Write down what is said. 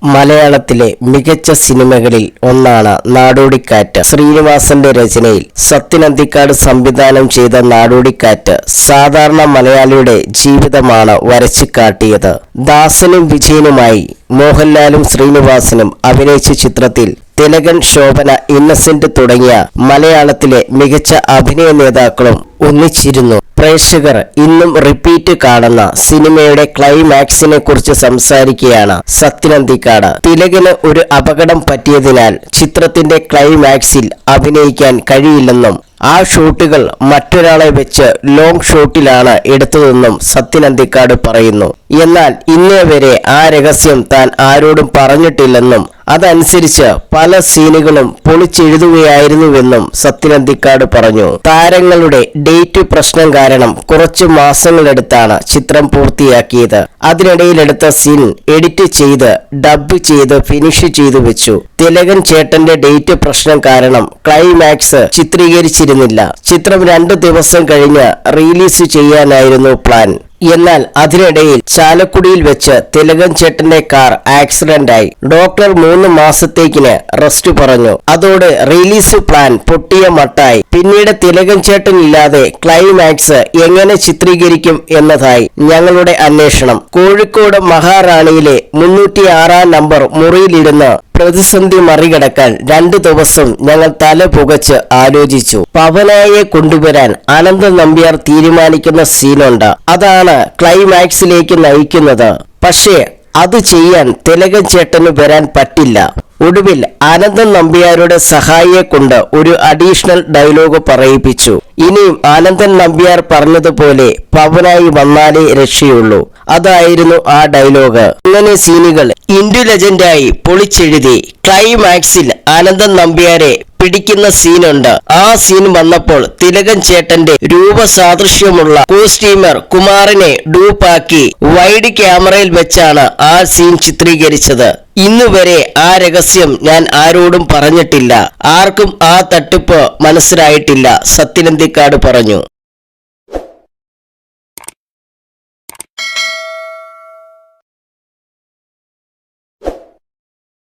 മലയാളത്തിലെ മികച്ച സിനിമകളിൽ ഒന്നാണ് നാടോടിക്കാറ്റ്. ശ്രീനിവാസന്റെ രചനയിൽ സത്യൻ അന്തിക്കാട് സംവിധാനം ചെയ്ത നാടോടിക്കാറ്റ് സാധാരണ മലയാളിയുടെ ജീവിതമാണ് വരച്ചു കാട്ടിയത്. ദാസനും വിജയനുമായി മോഹൻലാലും ശ്രീനിവാസനും അഭിനയിച്ച ചിത്രത്തിൽ തിലകൻ, ശോഭന, ഇന്നസെന്റ് തുടങ്ങിയ മലയാളത്തിലെ മികച്ച അഭിനയ നേതാക്കളും ഒന്നിച്ചിരുന്നു. പ്രേക്ഷകർ ഇന്നും റിപ്പീറ്റ് കാണുന്ന സിനിമയുടെ ക്ലൈമാക്സിനെ കുറിച്ച് സംസാരിക്കുകയാണ് സത്യൻ അന്തിക്കാട്. തിലകന് ഒരു അപകടം പറ്റിയതിനാൽ ചിത്രത്തിന്റെ ക്ലൈമാക്സിൽ അഭിനയിക്കാൻ കഴിയില്ലെന്നും ആ ഷോട്ടുകൾ മറ്റൊരാളെ വെച്ച് ലോങ് ഷോട്ടിലാണ് എടുത്തതെന്നും സത്യൻ അന്തിക്കാട് പറയുന്നു. എന്നാൽ ഇന്നേ വരെ ആ രഹസ്യം താൻ ആരോടും പറഞ്ഞിട്ടില്ലെന്നും അതനുസരിച്ച് പല സീനുകളും പൊളിച്ചെഴുതുകയായിരുന്നുവെന്നും സത്യൻ അന്തിക്കാട് പറഞ്ഞു. താരങ്ങളുടെ ഡേറ്റ് പ്രശ്നം കാരണം കുറച്ചു മാസങ്ങളെടുത്താണ് ചിത്രം പൂർത്തിയാക്കിയത്. അതിനിടയിലെടുത്ത സീൻ എഡിറ്റ് ചെയ്ത് ഡബ് ചെയ്ത് ഫിനിഷ് ചെയ്തു വെച്ചു. തിലകൻ ചേട്ടന്റെ ഡേറ്റ് പ്രശ്നം കാരണം ക്ലൈമാക്സ് ചിത്രീകരിച്ചിരുന്നില്ല. ചിത്രം 2 ദിവസം കഴിഞ്ഞ് റിലീസ് ചെയ്യാനായിരുന്നു പ്ലാൻ. എന്നാൽ അതിനിടയിൽ ചാലക്കുടിയിൽ വെച്ച് തിലകൻ ചേട്ടന്റെ കാർ ആക്സിഡന്റ് ആയി. ഡോക്ടർ 3 മാസത്തേക്കിന് റെസ്റ്റ് പറഞ്ഞു. അതോടെ റിലീസ് പ്ലാൻ പൊട്ടിയ മട്ടായി. പിന്നീട് തിലകൻ ചേട്ടൻ ഇല്ലാതെ ക്ലൈമാക്സ് എങ്ങനെ ചിത്രീകരിക്കും എന്നതായി ഞങ്ങളുടെ അന്വേഷണം. കോഴിക്കോട് മഹാറാണിയിലെ 306 നമ്പർ മുറിയിലിരുന്ന് പ്രതിസന്ധി മറികടക്കാൻ 2 ദിവസം ഞങ്ങൾ തല പുകച്ച് ആലോചിച്ചു. പവനായെ കൊണ്ടുവരാൻ അനന്ത നമ്പ്യാർ തീരുമാനിക്കുന്ന സീനുണ്ട്. അതാണ് ക്ലൈമാക്സിലേക്ക് നയിക്കുന്നത്. പക്ഷേ അത് ചെയ്യാൻ തിലകൻ ചേട്ടന് വരാൻ പറ്റില്ല. ഒടുവിൽ അനന്തൻ നമ്പ്യാരുടെ സഹായിയെ കൊണ്ട് ഒരു അഡീഷണൽ ഡയലോഗ് പറയിപ്പിച്ചു. ഇനിയും ആനന്ദൻ നമ്പ്യാർ പറഞ്ഞതുപോലെ പവനായി വന്നാലേ രക്ഷയുള്ളൂ. അതായിരുന്നു ആ ഡയലോഗ്. ഇങ്ങനെ സീനുകൾ ഇന്ത്യ ലെജൻഡായി പൊളിച്ചെഴുതി ക്ലൈമാക്സിൽ ആനന്ദൻ നമ്പ്യാരെ പിടിക്കുന്ന സീനുണ്ട്. ആ സീൻ വന്നപ്പോൾ തിലകൻ ചേട്ടന്റെ രൂപസാദൃശ്യമുള്ള കോസ്റ്റ്യൂമർ കുമാറിനെ ഡൂപ്പാക്കി വൈഡ് ക്യാമറയിൽ വെച്ചാണ് ആ സീൻ ചിത്രീകരിച്ചത്. ഇന്നുവരെ ആ രഹസ്യം ഞാൻ ആരോടും പറഞ്ഞിട്ടില്ല. ആർക്കും ആ തട്ടിപ്പ് മനസ്സിലായിട്ടില്ല, സത്യൻ അന്തിക്കാട് പറഞ്ഞു.